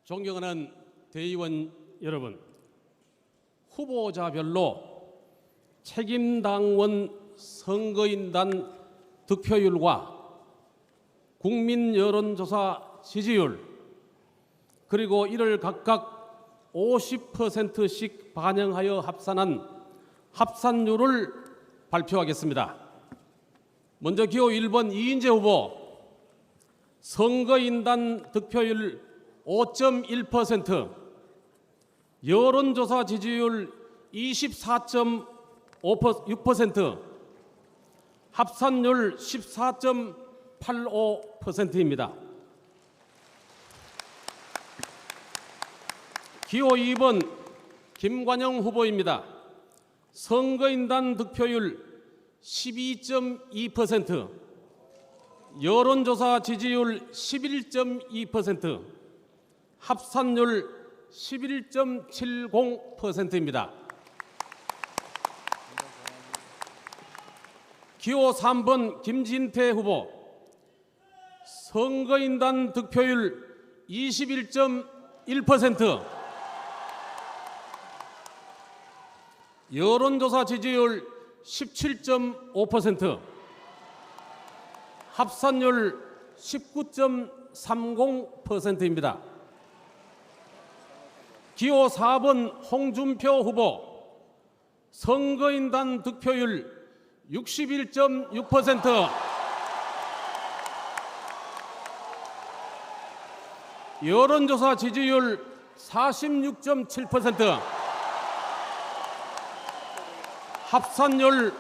존경하는 대의원 여러분, 후보자별로 책임당원 선거인단 득표율과 국민 여론조사 지지율, 그리고 이를 각각 50%씩 반영하여 합산한 합산율을 발표하겠습니다. 먼저 기호 1번 이인재 후보, 선거인단 득표율 5.1%, 여론조사 지지율 24.6%, 합산율 14.85%입니다. 기호 2번 김관영 후보입니다. 선거인단 득표율 12.2%, 여론조사 지지율 11.2%, 합산율 11.70%입니다. 기호 3번 김진태 후보, 선거인단 득표율 21.1%, 여론조사 지지율 17.5%, 합산율 19.30%입니다. 기호 4번 홍준표 후보, 선거인단 득표율 61.6%, 여론조사 지지율 46.7%, 합산율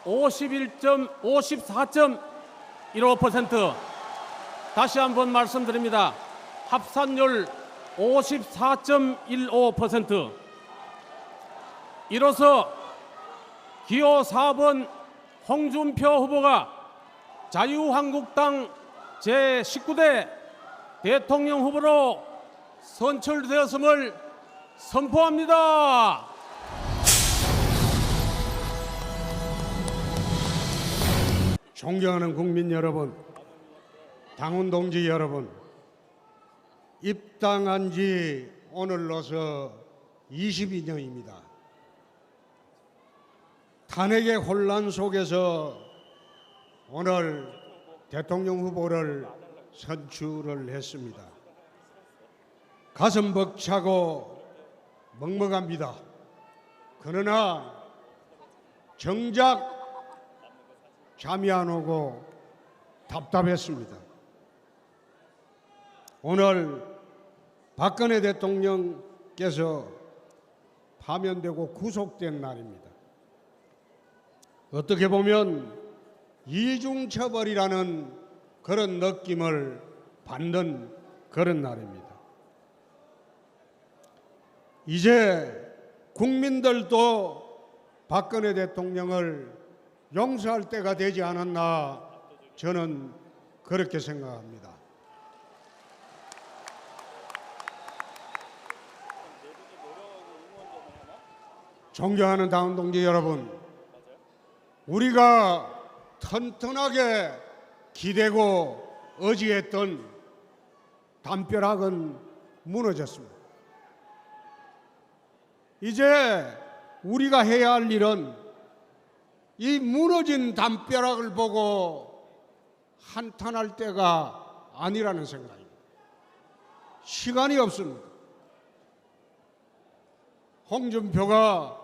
54.15%, 다시 한번 말씀드립니다. 합산율 54.15%. 이로써 기호 4번 홍준표 후보가 자유한국당 제19대 대통령 후보로 선출되었음을 선포합니다. 존경하는 국민 여러분, 당원 동지 여러분, 입당한 지 오늘로서 22년입니다. 탄핵의 혼란 속에서 오늘 대통령 후보를 선출을 했습니다. 가슴 벅차고 먹먹합니다. 그러나 정작 잠이 안 오고 답답했습니다. 오늘 박근혜 대통령께서 파면되고 구속된 날입니다. 어떻게 보면 이중처벌이라는 그런 느낌을 받는 그런 날입니다. 이제 국민들도 박근혜 대통령을 용서할 때가 되지 않았나, 저는 그렇게 생각합니다. 존경하는 당원 동지 여러분, 우리가 튼튼하게 기대고 의지했던 담벼락은 무너졌습니다. 이제 우리가 해야 할 일은 이 무너진 담벼락을 보고 한탄할 때가 아니라는 생각입니다. 시간이 없습니다. 홍준표가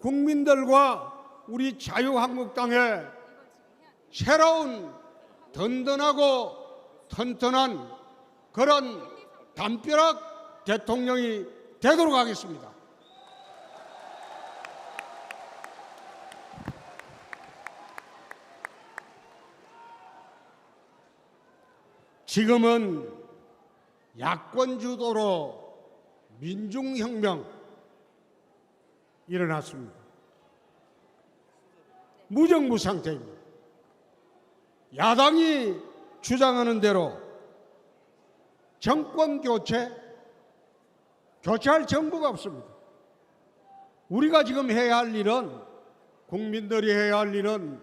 국민들과 우리 자유한국당의 새로운 든든하고 튼튼한 그런 담벼락 대통령이 되도록 하겠습니다. 지금은 야권 주도로 민중혁명 일어났습니다. 무정부 상태입니다. 야당이 주장하는 대로 정권 교체할 정부가 없습니다. 우리가 지금 해야 할 일은, 국민들이 해야 할 일은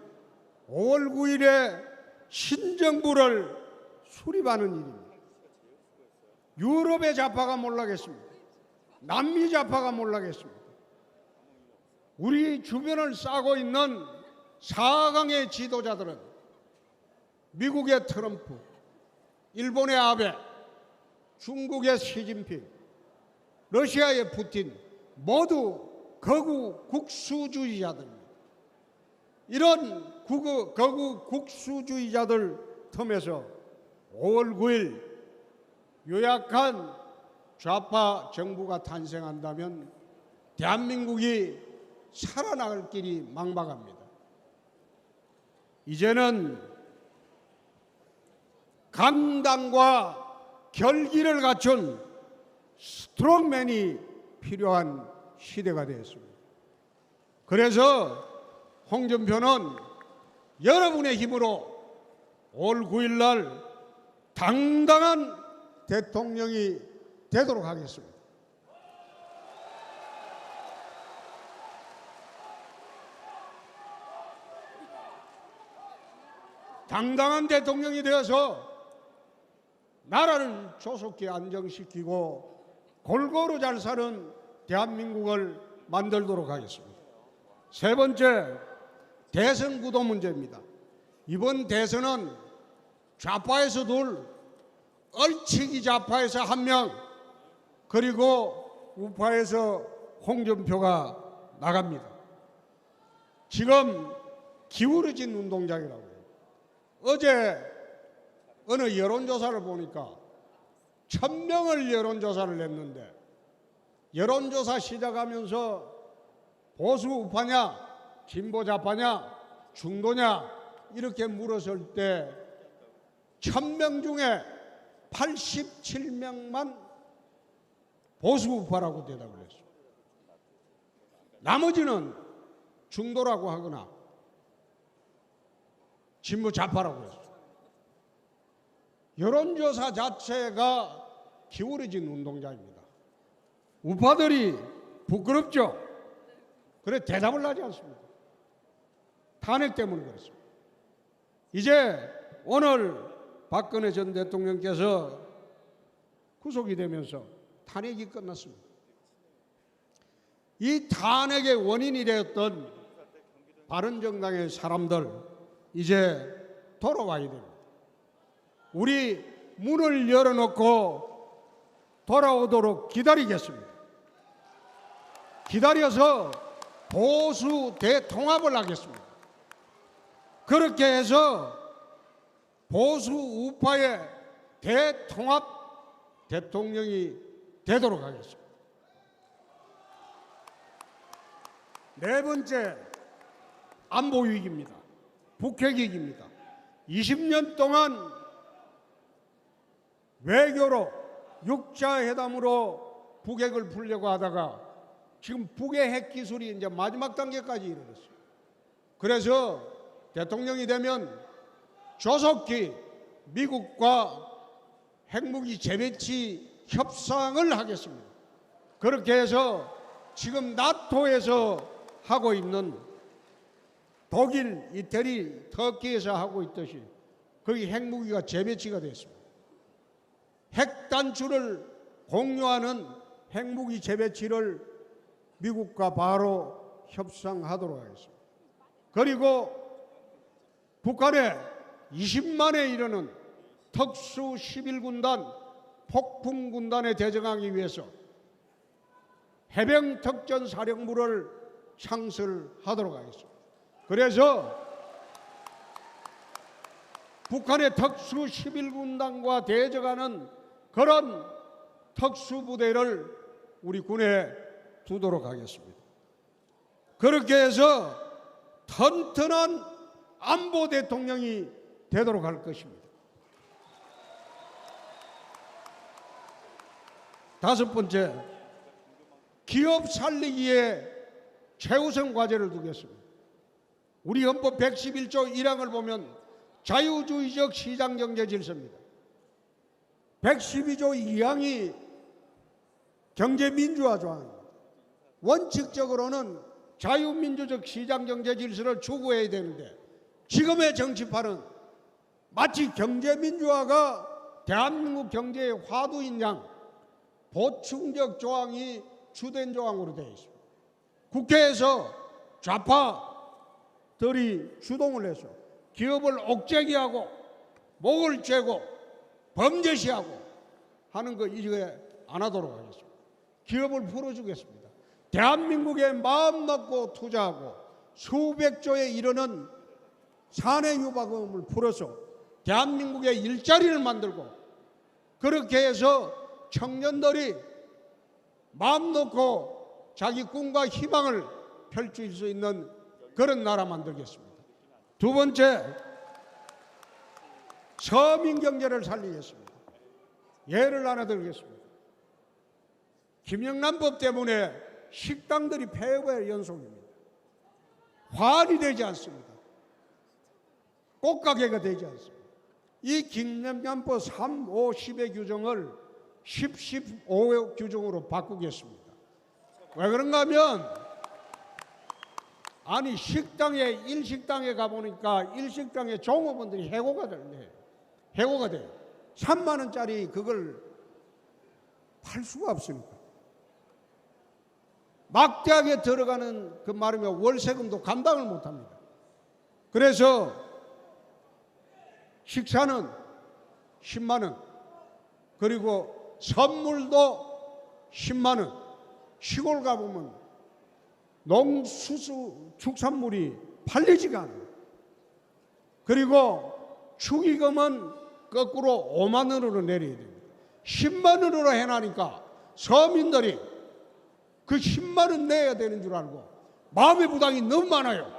5월 9일에 신정부를 수립하는 일입니다. 유럽의 좌파가 몰라겠습니다. 남미 좌파가 몰라겠습니다. 우리 주변을 싸고 있는 4강의 지도자들은 미국의 트럼프, 일본의 아베, 중국의 시진핑, 러시아의 푸틴 모두 거구 국수주의자들입니다. 이런 거구 국수주의자들 틈에서 5월 9일 요약한 좌파 정부가 탄생한다면 대한민국이 살아나갈 길이 막막합니다. 이제는 강단과 결기를 갖춘 스트롱맨이 필요한 시대가 되었습니다. 그래서 홍준표는 여러분의 힘으로 5월 9일 날 당당한 대통령이 되도록 하겠습니다. 당당한 대통령이 되어서 나라를 조속히 안정시키고 골고루 잘 사는 대한민국을 만들도록 하겠습니다. 세 번째, 대선 구도 문제입니다. 이번 대선은 좌파에서 둘, 얼치기 좌파에서 한 명, 그리고 우파에서 홍준표가 나갑니다. 지금 기울어진 운동장이라고요. 어제 어느 여론조사를 보니까 1000명을 여론조사를 했는데 여론조사 시작하면서 보수 우파냐, 진보 좌파냐, 중도냐 이렇게 물었을 때 1000명 중에 87명만 보수 우파라고 대답을 했어요. 나머지는 중도라고 하거나 진보 좌파라고 했어요. 여론조사 자체가 기울어진 운동장입니다. 우파들이 부끄럽죠. 그래 대답을 하지 않습니다. 탄핵 때문에 그렇습니다. 이제 오늘 박근혜 전 대통령께서 구속이 되면서 탄핵이 끝났습니다. 이 탄핵의 원인이 되었던 바른정당의 사람들 이제 돌아와야 됩니다. 우리 문을 열어놓고 돌아오도록 기다리겠습니다. 기다려서 보수 대통합을 하겠습니다. 그렇게 해서 보수 우파의 대통합 대통령이 되도록 하겠습니다. 네 번째, 안보 위기입니다. 북핵 위기입니다. 20년 동안 외교로 육자회담으로 북핵을 풀려고 하다가 지금 북의 핵 기술이 이제 마지막 단계까지 이르렀어요. 그래서 대통령이 되면 조속히 미국과 핵무기 재배치 협상을 하겠습니다. 그렇게 해서 지금 나토에서 하고 있는 독일, 이태리, 터키에서 하고 있듯이 거기 핵무기가 재배치가 됐습니다. 핵 단추를 공유하는 핵무기 재배치를 미국과 바로 협상하도록 하겠습니다. 그리고 북한의 20만에 이르는 특수 11군단 폭풍군단에 대적하기 위해서 해병특전사령부를 창설하도록 하겠습니다. 그래서 북한의 특수 11군단과 대적하는 그런 특수부대를 우리 군에 두도록 하겠습니다. 그렇게 해서 튼튼한 안보 대통령이 되도록 할 것입니다. 다섯 번째, 기업 살리기에 최우선 과제를 두겠습니다. 우리 헌법 111조 1항을 보면 자유주의적 시장경제 질서입니다. 112조 2항이 경제민주화 조항입니다. 원칙적으로는 자유민주적 시장경제 질서를 추구해야 되는데 지금의 정치판은 마치 경제민주화가 대한민국 경제의 화두인 양 보충적 조항이 주된 조항으로 되어 있습니다. 국회에서 좌파들이 주동을 해서 기업을 옥죄기하고 목을 죄고 범죄시하고 하는 거 이제 안 하도록 하겠습니다. 기업을 풀어주겠습니다. 대한민국에 마음 먹고 투자하고 수백조에 이르는 사내유박금을 풀어서 대한민국에 일자리를 만들고 그렇게 해서 청년들이 마음 놓고 자기 꿈과 희망을 펼칠 수 있는 그런 나라 만들겠습니다. 두 번째, 서민 경제를 살리겠습니다. 예를 하나 들겠습니다. 김영란법 때문에 식당들이 폐업의 연속입니다. 화환이 되지 않습니다. 꽃가게가 되지 않습니다. 이 김영란법 3, 5, 10의 규정을 10, 15의 규정으로 바꾸겠습니다. 왜 그런가 하면 아니 식당에 일식당에 가보니까 일식당에 종업원들이 해고가 돼요. 해고가 돼요. 3만 원짜리 그걸 팔 수가 없으니까. 막대하게 들어가는 그 말이면 월세금도 감당을 못합니다. 그래서 식사는 10만 원, 그리고 선물도 10만 원. 시골 가보면 농수수 축산물이 팔리지가 않아요. 그리고 축의금은 거꾸로 5만 원으로 내려야 됩니다. 10만 원으로 해놔니까 서민들이 그 10만 원 내야 되는 줄 알고 마음의 부담이 너무 많아요.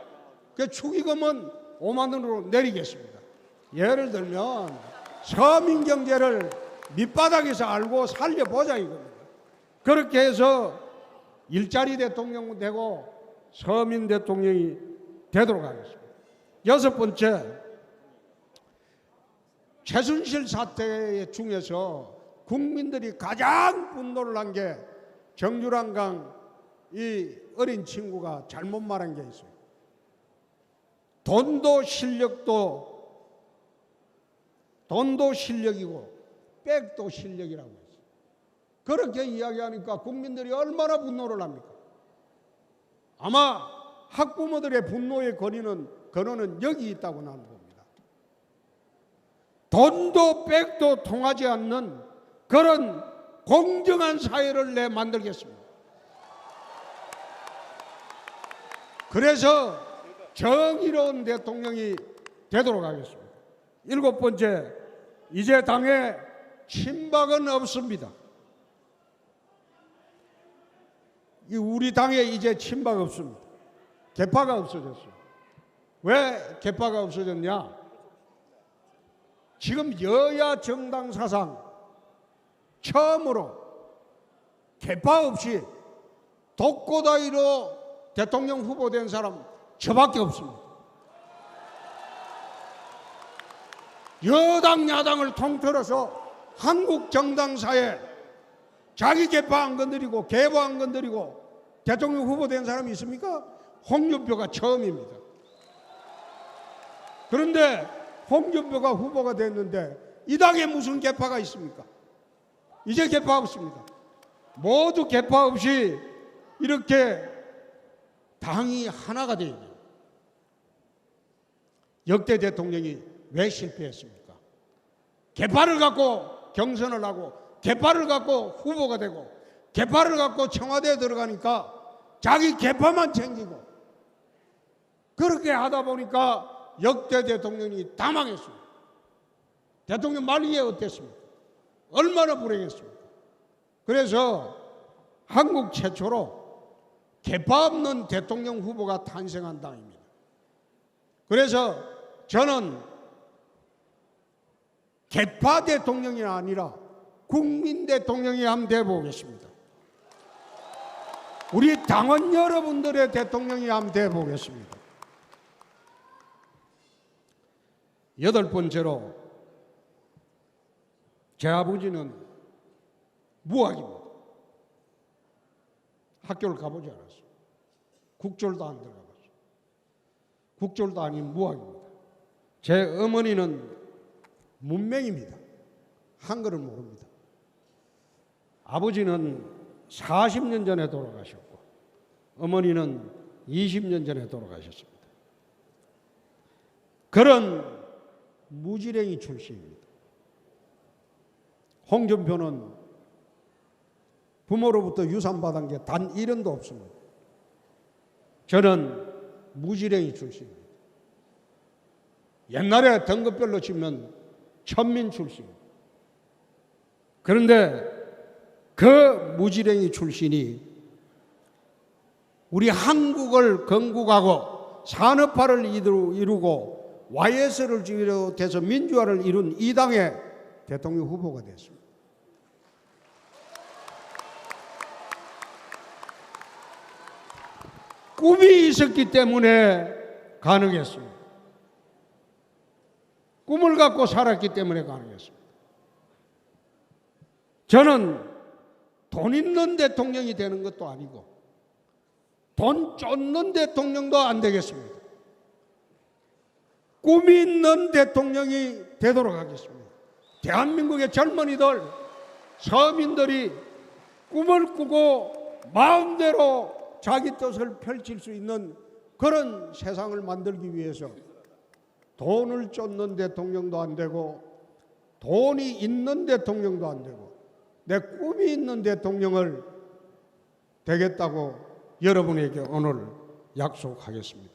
그 축의금은 5만 원으로 내리겠습니다. 예를 들면 서민 경제를 밑바닥에서 알고 살려보자 이겁니다. 그렇게 해서 일자리 대통령 되고 서민 대통령이 되도록 하겠습니다. 여섯 번째, 최순실 사태 중에서 국민들이 가장 분노를 한 게 정유랑강 이 어린 친구가 잘못 말한 게 있어요. 돈도 실력이고 백도 실력이라고 했어요. 그렇게 이야기하니까 국민들이 얼마나 분노를 합니까? 아마 학부모들의 분노의 근원은 여기 있다고 나는 봅니다. 돈도 백도 통하지 않는 그런 공정한 사회를 내 만들겠습니다. 그래서 정의로운 대통령이 되도록 하겠습니다. 일곱 번째, 이제 당에 친박은 없습니다. 우리 당에 이제 친박 없습니다. 개파가 없어졌어요. 왜 개파가 없어졌냐? 지금 여야 정당 사상 처음으로 개파 없이 독고다이로 대통령 후보 된 사람 저밖에 없습니다. 여당 야당을 통틀어서 한국 정당사에 자기 개파 안 건드리고 개파 안 건드리고 대통령 후보 된 사람이 있습니까? 홍준표가 처음입니다. 그런데 홍준표가 후보가 됐는데 이 당에 무슨 개파가 있습니까? 이제 개파 없습니다. 모두 개파 없이 이렇게 당이 하나가 되어야 돼요. 역대 대통령이 왜 실패했습니까? 개파를 갖고 경선을 하고 개파를 갖고 후보가 되고 개파를 갖고 청와대에 들어가니까 자기 개파만 챙기고 그렇게 하다 보니까 역대 대통령이 다 망했습니다. 대통령 말기에 어땠습니까? 얼마나 불행했습니까? 그래서 한국 최초로 개파 없는 대통령 후보가 탄생한 당입니다. 그래서 저는 개파 대통령이 아니라 국민 대통령이 한번 돼보겠습니다. 우리 당원 여러분들의 대통령이 한번 돼보겠습니다. 여덟 번째로 제 아버지는 무학입니다. 학교를 가보지 않았어요. 국졸도 안 들어가봤어요. 국졸도 아닌 무학입니다. 제 어머니는 문맹입니다. 한글을 모릅니다. 아버지는 40년 전에 돌아가셨고 어머니는 20년 전에 돌아가셨습니다. 그런 무지랭이 출신입니다. 홍준표는 부모로부터 유산받은 게 단 1원도 없습니다. 저는 무지랭이 출신입니다. 옛날에 등급별로 치면 천민 출신입니다. 그런데 그 무지랭이 출신이 우리 한국을 건국하고 산업화를 이루고 YS를 비롯해서 민주화를 이룬 이 당의 대통령 후보가 됐습니다. 꿈이 있었기 때문에 가능했습니다. 꿈을 갖고 살았기 때문에 가능했습니다. 저는 돈 있는 대통령이 되는 것도 아니고 돈 쫓는 대통령도 안 되겠습니다. 꿈이 있는 대통령이 되도록 하겠습니다. 대한민국의 젊은이들, 서민들이 꿈을 꾸고 마음대로 자기 뜻을 펼칠 수 있는 그런 세상을 만들기 위해서 돈을 쫓는 대통령도 안 되고 돈이 있는 대통령도 안 되고 내 꿈이 있는 대통령을 되겠다고 여러분에게 오늘 약속하겠습니다.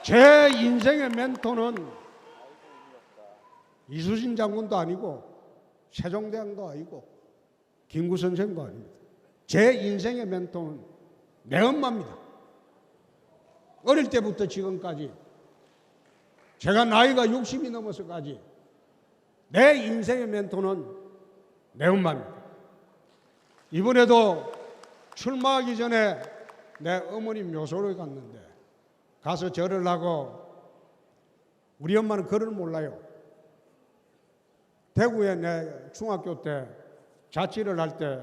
제 인생의 멘토는 이수신 장군도 아니고 세종대왕도 아니고 김구 선생도 아닙니다. 제 인생의 멘토는 내 엄마입니다. 어릴 때부터 지금까지 제가 나이가 60이 넘어서까지 내 인생의 멘토는 내 엄마입니다. 이번에도 출마하기 전에 내 어머니 묘소를 갔는데 가서 절을 하고 우리 엄마는 글을 몰라요. 대구에 내 중학교 때 자취를 할 때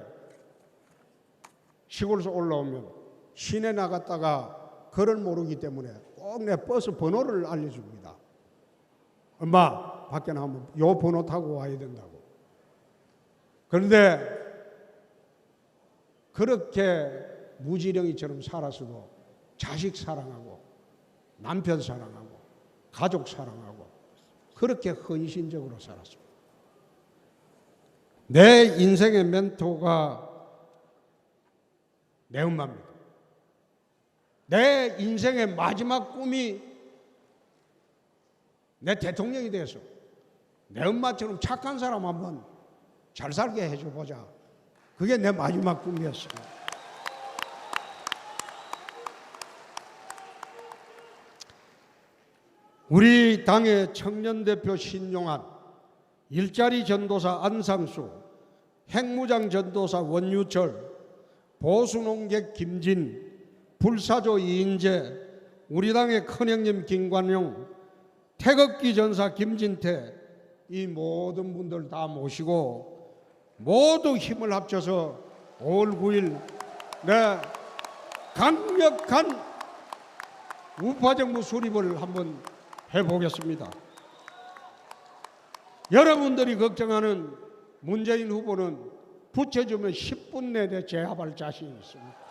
시골에서 올라오면 시내 나갔다가 글을 모르기 때문에 꼭 내 버스 번호를 알려줍니다. 엄마 밖에 나가면 요 번호 타고 와야 된다고. 그런데 그렇게 무지렁이처럼 살았어도 자식 사랑하고 남편 사랑하고 가족 사랑하고 그렇게 헌신적으로 살았습니다. 내 인생의 멘토가 내 엄마입니다. 내 인생의 마지막 꿈이 내 대통령이 돼서 내 엄마처럼 착한 사람 한번 잘 살게 해줘 보자. 그게 내 마지막 꿈이었어요. 우리 당의 청년대표 신용환, 일자리 전도사 안상수, 핵무장 전도사 원유철, 보수농객 김진, 불사조 이인재, 우리 당의 큰형님 김관용, 태극기 전사 김진태, 이 모든 분들 다 모시고 모두 힘을 합쳐서 5월 9일 내 강력한 우파정부 수립을 한번 해보겠습니다. 여러분들이 걱정하는 문재인 후보는 붙여주면 10분 내에 제압할 자신이 있습니다.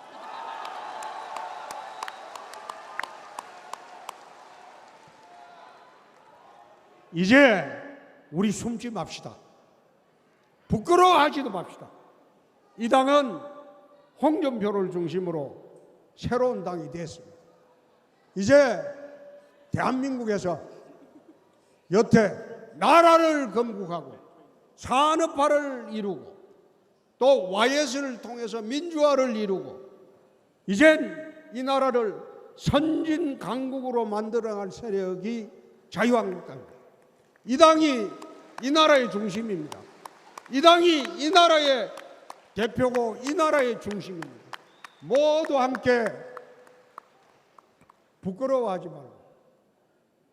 이제 우리 숨지 맙시다. 부끄러워하지도 맙시다. 이 당은 홍준표를 중심으로 새로운 당이 됐습니다. 이제 대한민국에서 여태 나라를 건국하고 산업화를 이루고 또 YS를 통해서 민주화를 이루고 이젠 이 나라를 선진 강국으로 만들어갈 세력이 자유한국당입니다. 이 당이 이 나라의 중심입니다. 이 당이 이 나라의 대표고 이 나라의 중심입니다. 모두 함께 부끄러워하지 말고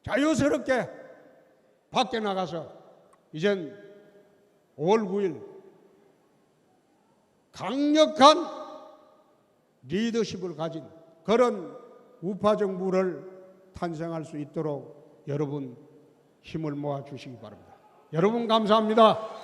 자유스럽게 밖에 나가서 이젠 5월 9일 강력한 리더십을 가진 그런 우파 정부를 탄생할 수 있도록 여러분 힘을 모아 주시기 바랍니다. 여러분 감사합니다.